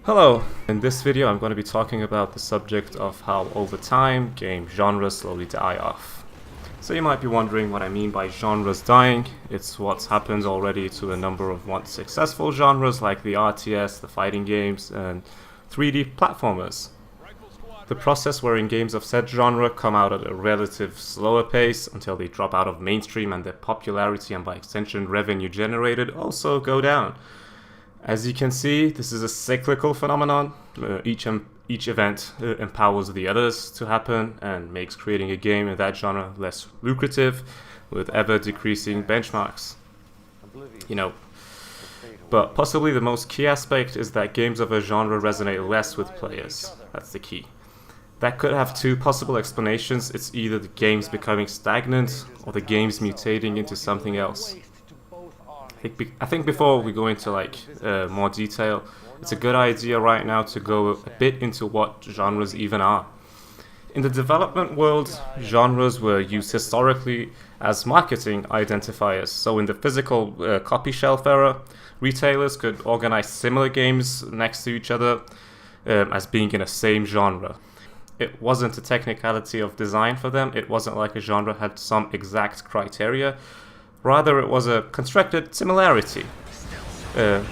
Hello! In this video I'm going to be talking about the subject of how over time game genres slowly die off. So you might be wondering what I mean by genres dying. It's what's happened already to a number of once successful genres like the RTS, the fighting games, and 3D platformers. The process wherein games of said genre come out at a relative slower pace until they drop out of mainstream and their popularity and by extension revenue generated also go down. As you can see, this is a cyclical phenomenon. Each event empowers the others to happen and makes creating a game in that genre less lucrative with ever decreasing benchmarks. But possibly the most key aspect is that games of a genre resonate less with players. That's the key. That could have two possible explanations. It's either the games becoming stagnant or the games mutating into something else. I think before we go into more detail, it's a good idea right now to go a bit into what genres even are. In the development world, genres were used historically as marketing identifiers. So in the physical copy shelf era, retailers could organize similar games next to each other as being in a same genre. It wasn't a technicality of design for them. It wasn't like a genre had some exact criteria. Rather, it was a constructed similarity.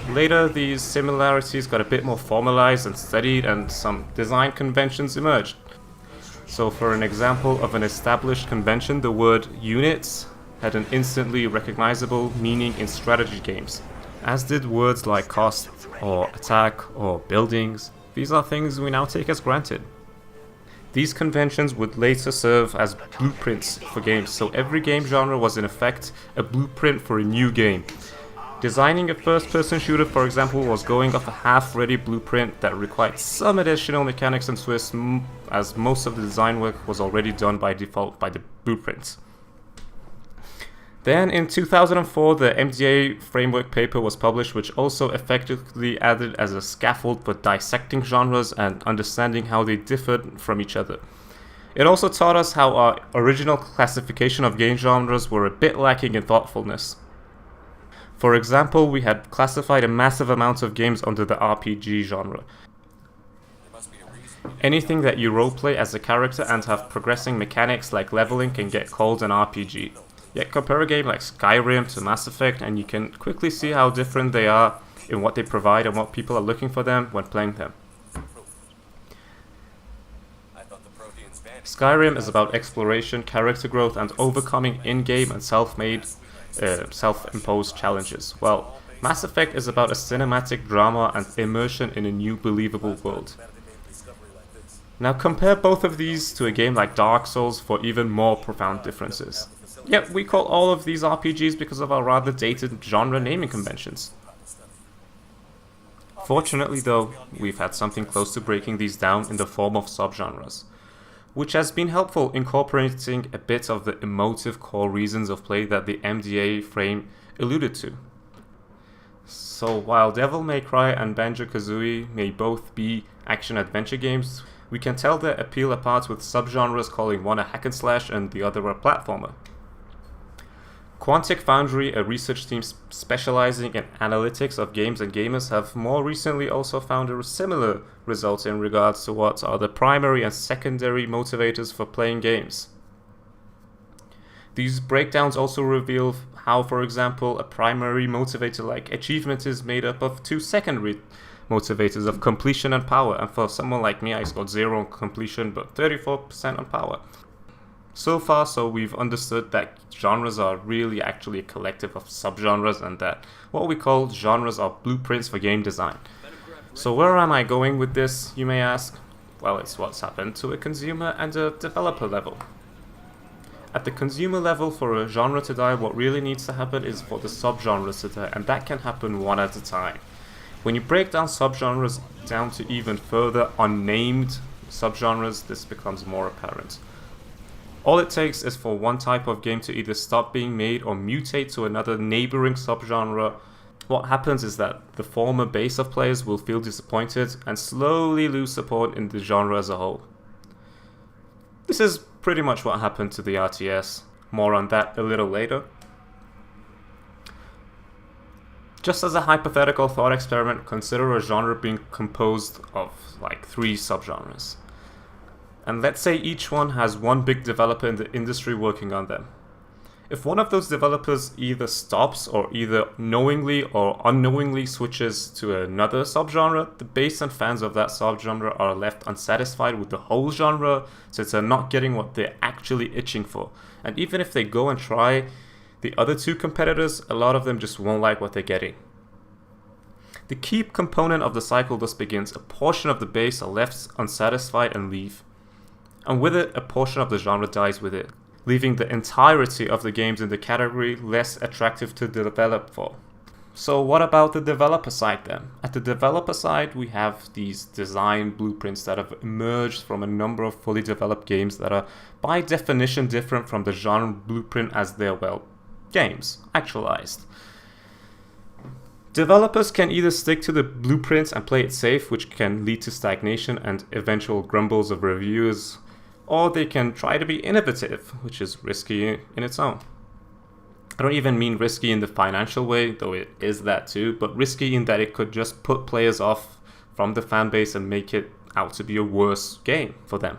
Later, these similarities got a bit more formalized and studied, and some design conventions emerged. So for an example of an established convention, the word units had an instantly recognizable meaning in strategy games, as did words like cost, or attack, or buildings. These are things we now take as granted. These conventions would later serve as blueprints for games, so every game genre was in effect a blueprint for a new game. Designing a first-person shooter, for example, was going off a half-ready blueprint that required some additional mechanics and twists, as most of the design work was already done by default by the blueprints. Then in 2004, the MDA framework paper was published, which also effectively added as a scaffold for dissecting genres and understanding how they differed from each other. It also taught us how our original classification of game genres were a bit lacking in thoughtfulness. For example, we had classified a massive amount of games under the RPG genre. Anything that you roleplay as a character and have progressing mechanics like leveling can get called an RPG. Yet compare a game like Skyrim to Mass Effect and you can quickly see how different they are in what they provide and what people are looking for them when playing them. Skyrim is about exploration, character growth, and overcoming in-game and self-imposed challenges. Well, Mass Effect is about a cinematic drama and immersion in a new believable world. Now compare both of these to a game like Dark Souls for even more profound differences. Yet we call all of these RPGs because of our rather dated genre naming conventions. Fortunately though, we've had something close to breaking these down in the form of subgenres, which has been helpful incorporating a bit of the emotive core reasons of play that the MDA frame alluded to. So while Devil May Cry and Banjo-Kazooie may both be action-adventure games, we can tell their appeal apart with subgenres calling one a hack and slash and the other a platformer. Quantic Foundry, a research team specializing in analytics of games and gamers, have more recently also found a similar result in regards to what are the primary and secondary motivators for playing games. These breakdowns also reveal how, for example, a primary motivator like achievement is made up of two secondary motivators of completion and power, and for someone like me I scored 0 on completion but 34% on power. So far, we've understood that genres are really actually a collective of subgenres and that what we call genres are blueprints for game design. So where am I going with this, you may ask? Well, it's what's happened to a consumer and a developer level. At the consumer level, for a genre to die, what really needs to happen is for the subgenres to die, and that can happen one at a time. When you break down subgenres down to even further unnamed subgenres, this becomes more apparent. All it takes is for one type of game to either stop being made or mutate to another neighboring subgenre. What happens is that the former base of players will feel disappointed and slowly lose support in the genre as a whole. This is pretty much what happened to the RTS. More on that a little later. Just as a hypothetical thought experiment, consider a genre being composed of like 3 subgenres. And let's say each one has one big developer in the industry working on them. If one of those developers either stops or either knowingly or unknowingly switches to another subgenre, the base and fans of that subgenre are left unsatisfied with the whole genre, since they're not getting what they're actually itching for. And even if they go and try the other 2 competitors, a lot of them just won't like what they're getting. The key component of the cycle thus begins. A portion of the base are left unsatisfied and leave. And with it, a portion of the genre dies with it, leaving the entirety of the games in the category less attractive to develop for. So what about the developer side then? At the developer side, we have these design blueprints that have emerged from a number of fully developed games that are by definition different from the genre blueprint as they're, well, games, actualized. Developers can either stick to the blueprints and play it safe, which can lead to stagnation and eventual grumbles of reviewers, or they can try to be innovative, which is risky in its own. I don't even mean risky in the financial way, though it is that too, but risky in that it could just put players off from the fan base and make it out to be a worse game for them.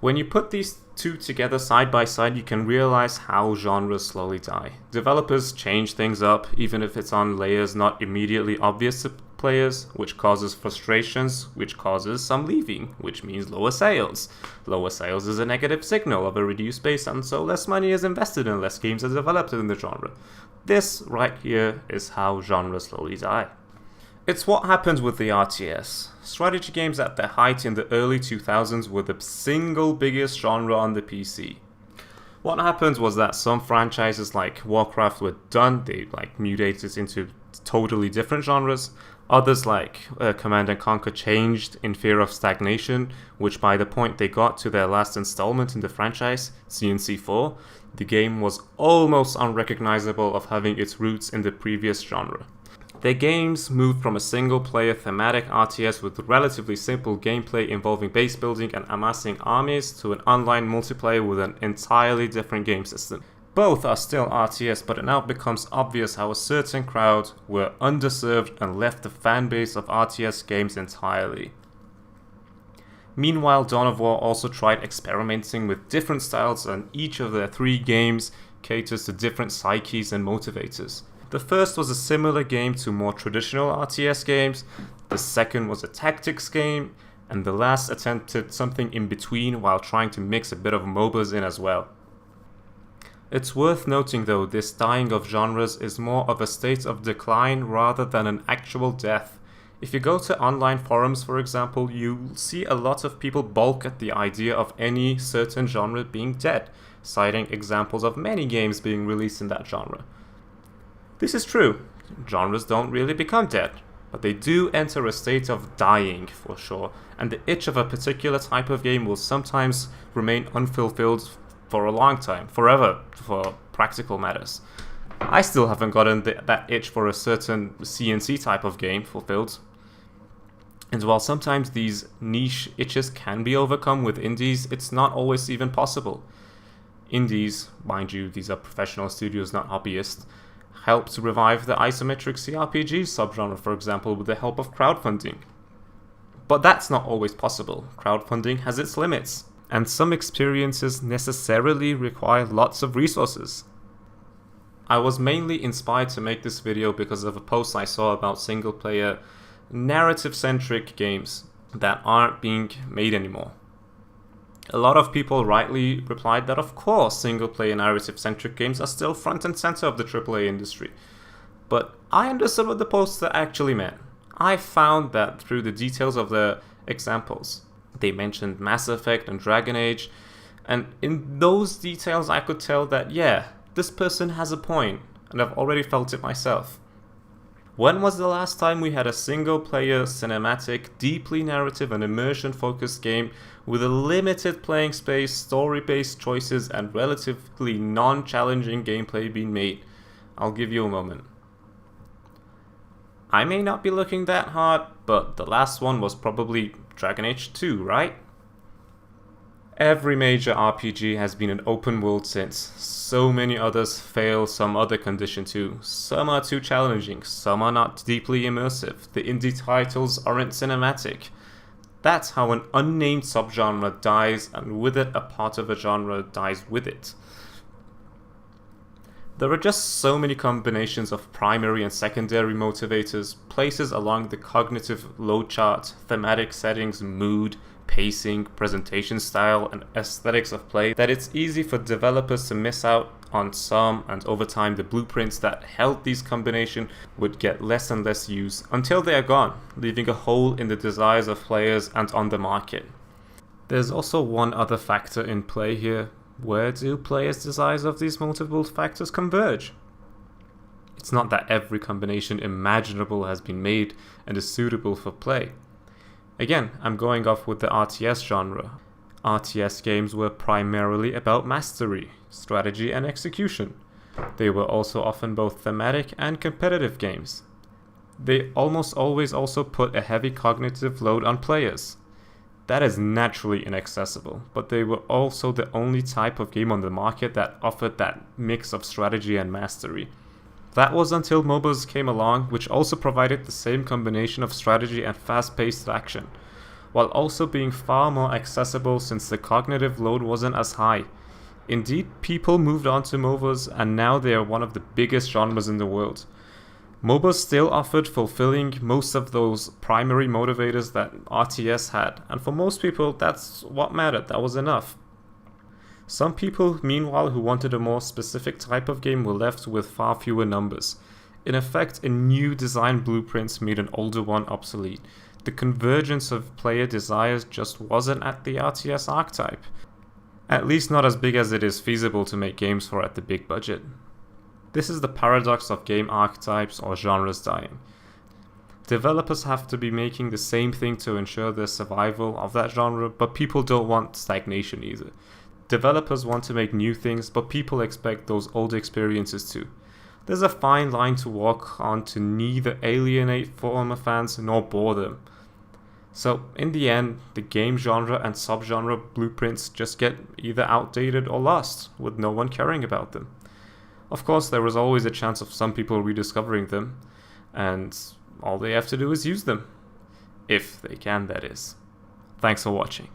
When you put these 2 together side by side, you can realize how genres slowly die. Developers change things up, even if it's on layers not immediately obvious to players, which causes frustrations, which causes some leaving, which means lower sales. Lower sales is a negative signal of a reduced base, and so less money is invested and less games are developed in the genre. This right here is how genres slowly die. It's what happens with the RTS. Strategy games at their height in the early 2000s were the single biggest genre on the PC. What happened was that some franchises like Warcraft were done, they mutated into totally different genres. Others like Command & Conquer changed in fear of stagnation, which by the point they got to their last installment in the franchise, CNC4, the game was almost unrecognizable of having its roots in the previous genre. Their games moved from a single-player thematic RTS with relatively simple gameplay involving base building and amassing armies to an online multiplayer with an entirely different game system. Both are still RTS, but it now becomes obvious how a certain crowd were underserved and left the fanbase of RTS games entirely. Meanwhile, Dawn of War also tried experimenting with different styles, and each of their 3 games caters to different psyches and motivators. The first was a similar game to more traditional RTS games, the second was a tactics game, and the last attempted something in between while trying to mix a bit of MOBAs in as well. It's worth noting though, this dying of genres is more of a state of decline rather than an actual death. If you go to online forums, for example, you'll see a lot of people balk at the idea of any certain genre being dead, citing examples of many games being released in that genre. This is true, genres don't really become dead, but they do enter a state of dying for sure, and the itch of a particular type of game will sometimes remain unfulfilled for a long time, forever, for practical matters. I still haven't gotten that itch for a certain CNC type of game fulfilled. And while sometimes these niche itches can be overcome with indies, it's not always even possible. Indies, mind you, these are professional studios, not hobbyists, help to revive the isometric CRPG subgenre, for example, with the help of crowdfunding. But that's not always possible. Crowdfunding has its limits, and some experiences necessarily require lots of resources. I was mainly inspired to make this video because of a post I saw about single-player, narrative-centric games that aren't being made anymore. A lot of people rightly replied that of course single-player narrative-centric games are still front and center of the AAA industry. But I understood what the poster actually meant. I found that through the details of the examples. They mentioned Mass Effect and Dragon Age, and in those details I could tell that yeah, this person has a point, and I've already felt it myself. When was the last time we had a single-player, cinematic, deeply narrative and immersion-focused game with a limited playing space, story-based choices, and relatively non-challenging gameplay being made? I'll give you a moment. I may not be looking that hard, but the last one was probably Dragon Age 2, right? Every major RPG has been an open world since. So many others fail some other condition too. Some are too challenging, some are not deeply immersive. The indie titles aren't cinematic. That's how an unnamed subgenre dies, and with it a part of a genre dies with it. There are just so many combinations of primary and secondary motivators, places along the cognitive load chart, thematic settings, mood, pacing, presentation style, and aesthetics of play that it's easy for developers to miss out on some, and over time the blueprints that held these combinations would get less and less use until they are gone, leaving a hole in the desires of players and on the market. There's also one other factor in play here. Where do players' desires of these multiple factors converge? It's not that every combination imaginable has been made and is suitable for play. Again, I'm going off with the RTS genre. RTS games were primarily about mastery, strategy, and execution. They were also often both thematic and competitive games. They almost always also put a heavy cognitive load on players. That is naturally inaccessible, but they were also the only type of game on the market that offered that mix of strategy and mastery. That was until MOBAs came along, which also provided the same combination of strategy and fast-paced action, while also being far more accessible since the cognitive load wasn't as high. Indeed, people moved on to MOBAs, and now they are one of the biggest genres in the world. MOBAs still offered fulfilling most of those primary motivators that RTS had, and for most people that's what mattered, that was enough. Some people, meanwhile, who wanted a more specific type of game were left with far fewer numbers. In effect, a new design blueprint made an older one obsolete. The convergence of player desires just wasn't at the RTS archetype. At least not as big as it is feasible to make games for at the big budget. This is the paradox of game archetypes or genres dying. Developers have to be making the same thing to ensure the survival of that genre, but people don't want stagnation either. Developers want to make new things, but people expect those old experiences too. There's a fine line to walk on to neither alienate former fans nor bore them. So in the end, the game genre and subgenre blueprints just get either outdated or lost, with no one caring about them. Of course, there is always a chance of some people rediscovering them, and all they have to do is use them. If they can, that is. Thanks for watching.